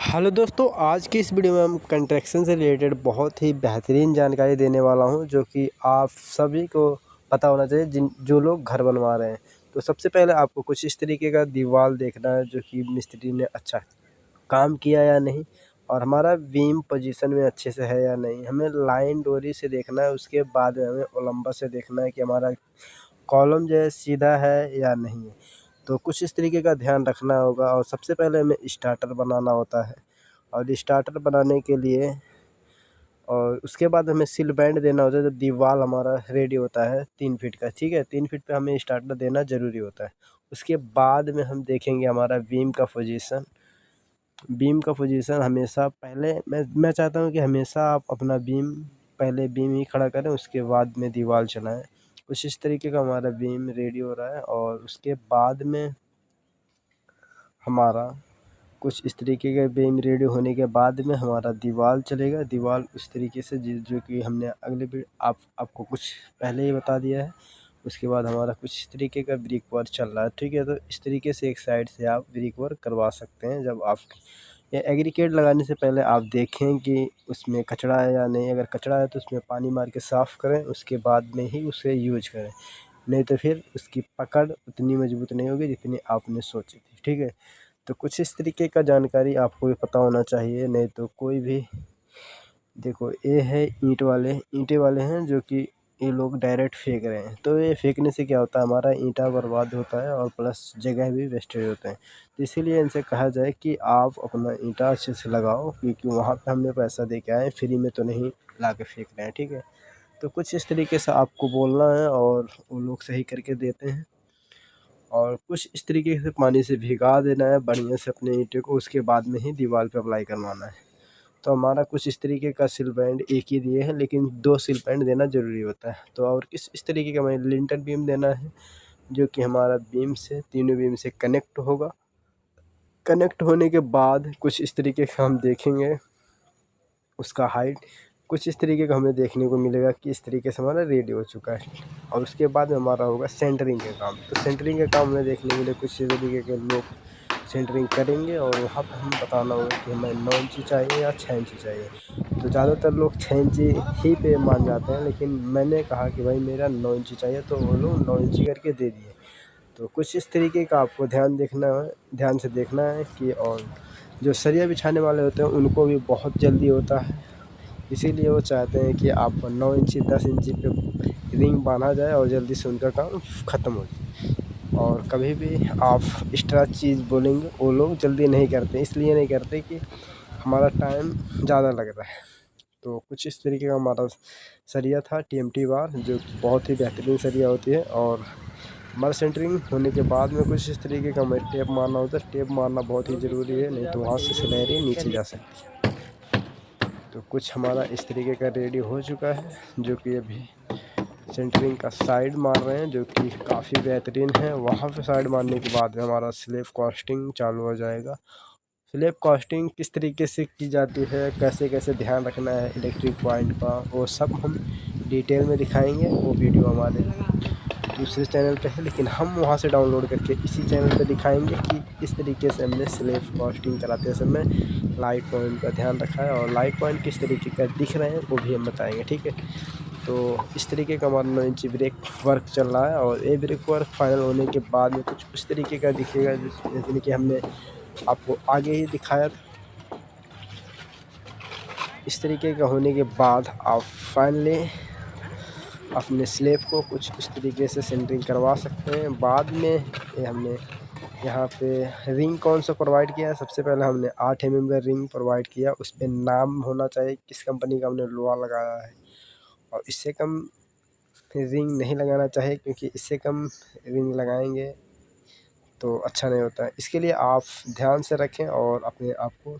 Hello दोस्तों, आज की इस वीडियो में हम कंस्ट्रक्शन से रिलेटेड बहुत ही बेहतरीन जानकारी देने वाला हूं, जो कि आप सभी को पता होना चाहिए जो लोग घर बनवा रहे हैं। तो सबसे पहले आपको कुछ इस तरीके का दीवार देखना है, जो कि मिस्त्री ने अच्छा काम किया या नहीं, और हमारा बीम पोजीशन में अच्छे से है या नहीं। हमें लाइन डोरी से देखना है, उसके बाद हमें ओलंबस से देखना है कि हमारा कॉलम जो है सीधा है या नहीं है। तो कुछ इस तरीके का ध्यान रखना होगा। और सबसे पहले हमें स्टार्टर बनाना होता है, और स्टार्टर बनाने के लिए और उसके बाद हमें सील बैंड देना होता है जब दीवार हमारा रेडी होता है 3 फीट का। ठीक है, 3 फीट पे हमें स्टार्टर देना ज़रूरी होता है। उसके बाद में हम देखेंगे हमारा बीम का पोजीशन हमेशा पहले मैं चाहता हूँ कि हमेशा आप अपना बीम पहले बीम ही खड़ा करें, उसके बाद में दीवार चलाएं। कुछ इस तरीके का हमारा बीम रेडी हो रहा है, और उसके बाद में हमारा कुछ इस तरीके का बीम रेडी होने के बाद में हमारा दीवार चलेगा। दीवार उस तरीके से जो कि हमने अगले आपको कुछ पहले ही बता दिया है। उसके बाद हमारा कुछ इस तरीके का ब्रिक वर्क चल रहा है। ठीक है, तो इस तरीके से एक साइड से आप ब्रिक वर्क करवा सकते हैं। जब आप ये एग्रीकेट लगाने से पहले आप देखें कि उसमें कचरा है या नहीं। अगर कचरा है तो उसमें पानी मार के साफ़ करें, उसके बाद में ही उसे यूज करें, नहीं तो फिर उसकी पकड़ उतनी मजबूत नहीं होगी जितनी आपने सोची थी। ठीक है, तो कुछ इस तरीके का जानकारी आपको भी पता होना चाहिए, नहीं तो कोई भी देखो ये है ईंटे वाले हैं, जो कि ये लोग डायरेक्ट फेंक रहे हैं। तो ये फेंकने से क्या होता है, हमारा ईंटा बर्बाद होता है और प्लस जगह भी वेस्टेज होते हैं। तो इसीलिए इनसे कहा जाए कि आप अपना ईंटा अच्छे से लगाओ, क्योंकि वहाँ पे हमने पैसा दे के आए, फ्री में तो नहीं ला के फेंक रहे हैं। ठीक है, तो कुछ इस तरीके से आपको बोलना है, और वो लोग सही करके देते हैं। और कुछ इस तरीके से पानी से भिगा देना है बढ़िया से अपने ईंटे को, उसके बाद में ही दीवार पे अप्लाई करवाना है। तो हमारा कुछ इस तरीके का सील बैंड एक ही दिए हैं, लेकिन 2 सील बैंड देना ज़रूरी होता है। तो और किस इस तरीके का हमें लिंटर बीम देना है, जो कि हमारा बीम से तीनों बीम से कनेक्ट होगा। कनेक्ट होने के बाद कुछ इस तरीके का हम देखेंगे उसका हाइट। कुछ इस तरीके का हमें देखने को मिलेगा कि इस तरीके से हमारा रेडी हो चुका है। और उसके बाद में हमारा होगा सेंटरिंग का काम। तो सेंटरिंग का काम हमें देखने के लिए कुछ इस तरीके के लोग सेंटरिंग करेंगे, और वहाँ पर हमें बताना होगा कि हमें 9 इंची चाहिए या 6 इंची चाहिए। तो ज़्यादातर लोग 6 इंची ही पे मान जाते हैं, लेकिन मैंने कहा कि भाई मेरा 9 इंची चाहिए, तो वो लोग 9 इंची करके दे दिए। तो कुछ इस तरीके का आपको ध्यान से देखना है कि और जो सरिया बिछाने वाले होते हैं उनको भी बहुत जल्दी होता है, इसीलिए वो चाहते हैं कि आप 9 इंची 10 इंची पे रिंग बांधा जाए और जल्दी से उनका काम ख़त्म हो जाए। और कभी भी आप एक्स्ट्रा चीज़ बोलेंगे वो लोग जल्दी नहीं करते, इसलिए नहीं करते कि हमारा टाइम ज़्यादा लग रहा है। तो कुछ इस तरीके का हमारा सरिया था टीएमटी बार, जो कि बहुत ही बेहतरीन सरिया होती है। और हमारा सेंटरिंग होने के बाद में कुछ इस तरीके का हमें टेप मारना होता है। टेप मारना बहुत ही ज़रूरी है, नहीं तो वहाँ से सिलेंडर नीचे जा सकती है। तो कुछ हमारा इस तरीके का रेडी हो चुका है, जो कि अभी सेंटरिंग का साइड मार रहे हैं, जो कि काफ़ी बेहतरीन है। वहाँ पे साइड मारने के बाद में हमारा स्लैब कास्टिंग चालू हो जाएगा। स्लैब कास्टिंग किस तरीके से की जाती है, कैसे कैसे ध्यान रखना है इलेक्ट्रिक पॉइंट का, वो सब हम डिटेल में दिखाएंगे। वो वीडियो हमारे दूसरे चैनल पे है, लेकिन हम वहाँ से डाउनलोड करके इसी चैनल पे दिखाएंगे कि इस तरीके से हमने स्लैब कास्टिंग कराते समय लाइट पॉइंट का ध्यान रखा है, और लाइट पॉइंट किस तरीके का दिख रहे हैं वो भी हम बताएंगे। ठीक है, तो इस तरीके का हमारा 9 इंची ब्रेक वर्क चल रहा है, और ये ब्रेक वर्क फाइनल होने के बाद में कुछ उस तरीके का दिखेगा जैसे कि हमने आपको आगे ही दिखाया था। इस तरीके का होने के बाद आप फाइनली अपने स्लैब को कुछ इस तरीके से सेंटरिंग करवा सकते हैं। बाद में ये हमने यहाँ पे रिंग कौन सा प्रोवाइड किया है, सबसे पहले हमने 8 mm का रिंग प्रोवाइड किया। उस पर नाम होना चाहिए किस कंपनी का हमने लोहा लगाया है, और इससे कम रिंग नहीं लगाना चाहिए, क्योंकि इससे कम रिंग लगाएंगे तो अच्छा नहीं होता है। इसके लिए आप ध्यान से रखें और अपने आप को